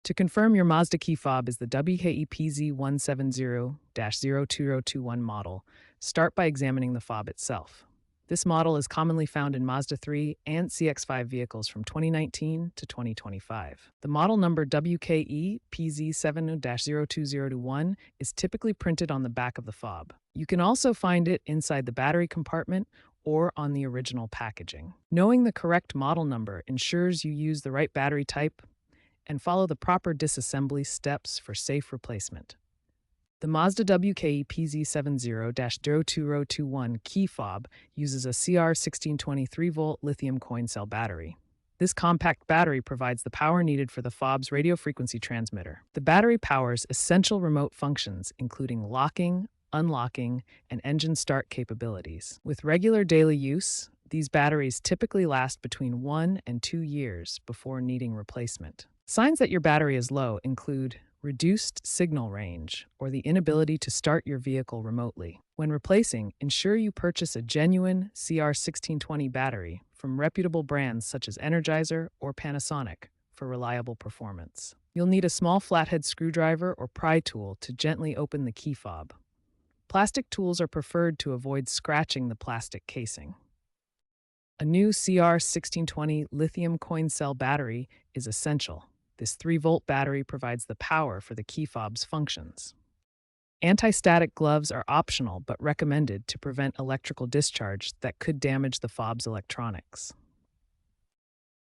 To confirm your Mazda key fob is the WKE-PZ170-02021 model, start by examining the fob itself. This model is commonly found in Mazda 3 and CX-5 vehicles from 2019 to 2025. The model number WKE-PZ170-02021 is typically printed on the back of the fob. You can also find it inside the battery compartment or on the original packaging. Knowing the correct model number ensures you use the right battery type and follow the proper disassembly steps for safe replacement. The Mazda WKE-PZ70-02021 key fob uses a CR1620 3-volt lithium coin cell battery. This compact battery provides the power needed for the fob's radio frequency transmitter. The battery powers essential remote functions, including locking, unlocking, and engine start capabilities. With regular daily use, these batteries typically last between 1 and 2 years before needing replacement. Signs that your battery is low include reduced signal range or the inability to start your vehicle remotely. When replacing, ensure you purchase a genuine CR1620 battery from reputable brands such as Energizer or Panasonic for reliable performance. You'll need a small flathead screwdriver or pry tool to gently open the key fob. Plastic tools are preferred to avoid scratching the plastic casing. A new CR1620 lithium coin cell battery is essential. This 3-volt battery provides the power for the key fob's functions. Anti-static gloves are optional but recommended to prevent electrical discharge that could damage the fob's electronics.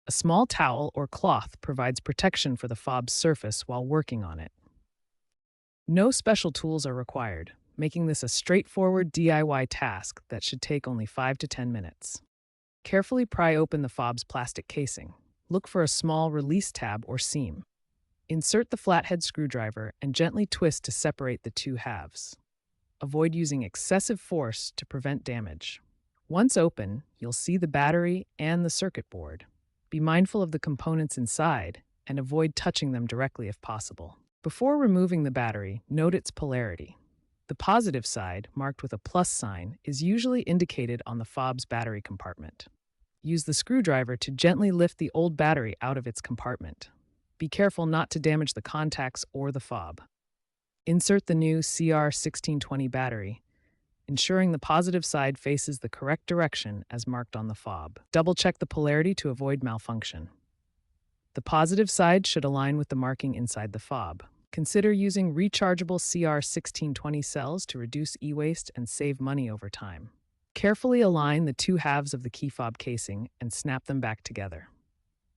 A small towel or cloth provides protection for the fob's surface while working on it. No special tools are required, making this a straightforward DIY task that should take only 5 to 10 minutes. Carefully pry open the fob's plastic casing. Look for a small release tab or seam. Insert the flathead screwdriver and gently twist to separate the two halves. Avoid using excessive force to prevent damage. Once open, you'll see the battery and the circuit board. Be mindful of the components inside and avoid touching them directly if possible. Before removing the battery, note its polarity. The positive side, marked with a plus sign, is usually indicated on the fob's battery compartment. Use the screwdriver to gently lift the old battery out of its compartment. Be careful not to damage the contacts or the fob. Insert the new CR1620 battery, ensuring the positive side faces the correct direction as marked on the fob. Double-check the polarity to avoid malfunction. The positive side should align with the marking inside the fob. Consider using rechargeable CR1620 cells to reduce e-waste and save money over time. Carefully align the two halves of the key fob casing and snap them back together.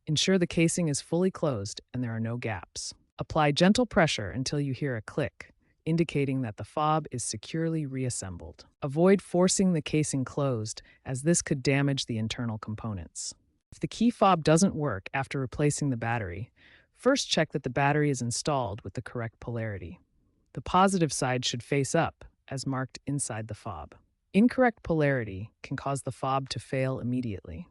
Ensure the casing is fully closed and there are no gaps. Apply gentle pressure until you hear a click, indicating that the fob is securely reassembled. Avoid forcing the casing closed, as this could damage the internal components. If the key fob doesn't work after replacing the battery, first check that the battery is installed with the correct polarity. The positive side should face up, as marked inside the fob. Incorrect polarity can cause the fob to fail immediately.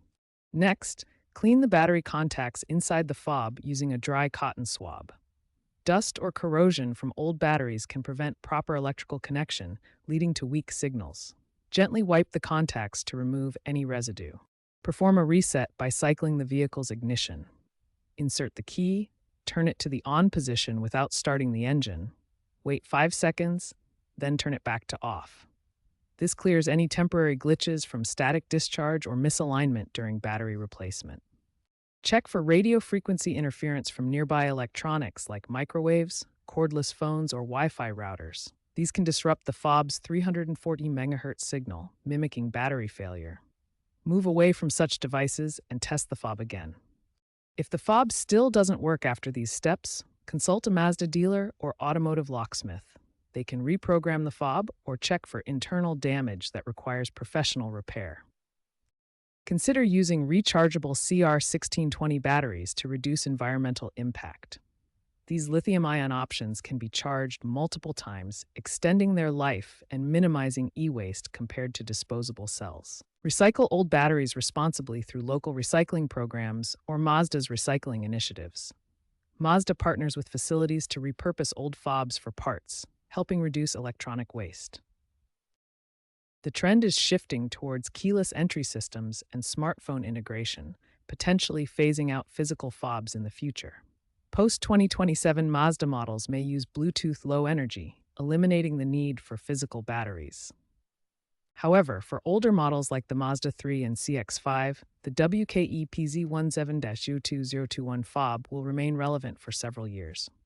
Next, clean the battery contacts inside the fob using a dry cotton swab. Dust or corrosion from old batteries can prevent proper electrical connection, leading to weak signals. Gently wipe the contacts to remove any residue. Perform a reset by cycling the vehicle's ignition. Insert the key, turn it to the on position without starting the engine. Wait 5 seconds, then turn it back to off. This clears any temporary glitches from static discharge or misalignment during battery replacement. Check for radio frequency interference from nearby electronics like microwaves, cordless phones, or Wi-Fi routers. These can disrupt the fob's 340 MHz signal, mimicking battery failure. Move away from such devices and test the fob again. If the fob still doesn't work after these steps, consult a Mazda dealer or automotive locksmith. They can reprogram the fob or check for internal damage that requires professional repair. Consider using rechargeable CR1620 batteries to reduce environmental impact. These lithium-ion options can be charged multiple times, extending their life and minimizing e-waste compared to disposable cells. Recycle old batteries responsibly through local recycling programs or Mazda's recycling initiatives. Mazda partners with facilities to repurpose old fobs for parts, helping reduce electronic waste. The trend is shifting towards keyless entry systems and smartphone integration, potentially phasing out physical fobs in the future. Post-2027 Mazda models may use Bluetooth Low Energy, eliminating the need for physical batteries. However, for older models like the Mazda 3 and CX-5, the WKE-PZ170-02021 fob will remain relevant for several years.